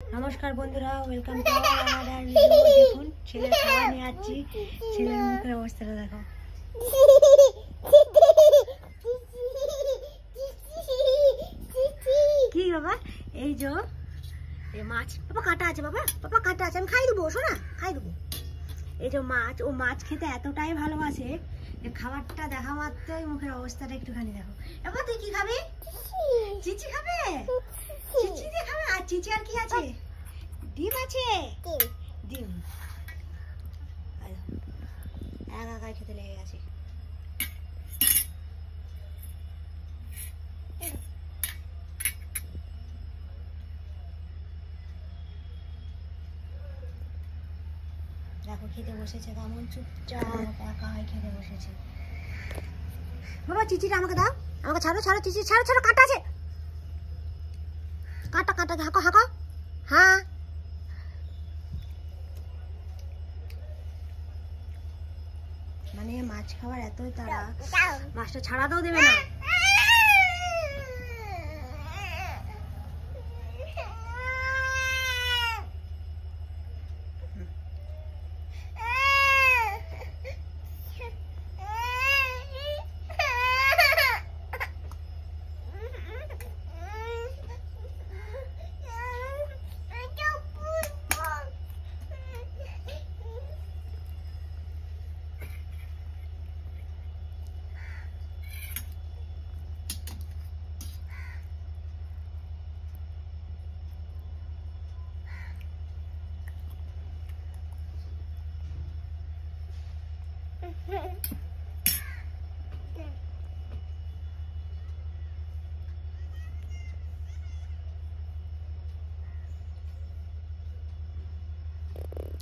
নমস্কার বন্ধুরা, welcome to our video. দেখুন ছেলের খাবার নিয়ে আসছি, ছেলের মুখের অবস্থাটা দেখো। কি বাবা, এই যে এই মাছ, বাবা কাটা আছে, বাবা বাবা কাটা আছে, আমি খাই দেবো, শোনা খাই দেবো। এই যে মাছ, ও মাছ খেতে এতটাই ভালোবাসে যে খাবারটা দেখা মাত্রই মুখের অবস্থাটা একটুখানি দেখো। বাবা তুই কি খাবি? চিচি খাবে? চিচি দিয়ে খাবে? আর চিচি আর কি আছে? ডিম আছে, ডিম একা খেতে লেগে গেছে। দেখো খেতে বসেছে কেমন চুপচাপ একাই খেতে বসেছে। বাবা চিচিটা আমাকে দাও, আমাকে ছাড়ো ছাড়ো, চিচি ছাড়ো ছাড়ো, কাটা আছে, কাটা কাটা, হাঁকো হাঁকো, হ্যাঁ মানে মাছ খাবার এতই তারা, মাছটা ছাড়াতেও দেবে না।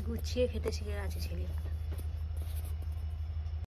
গুছিয়ে খেতে শিখে গেছে ছেলে।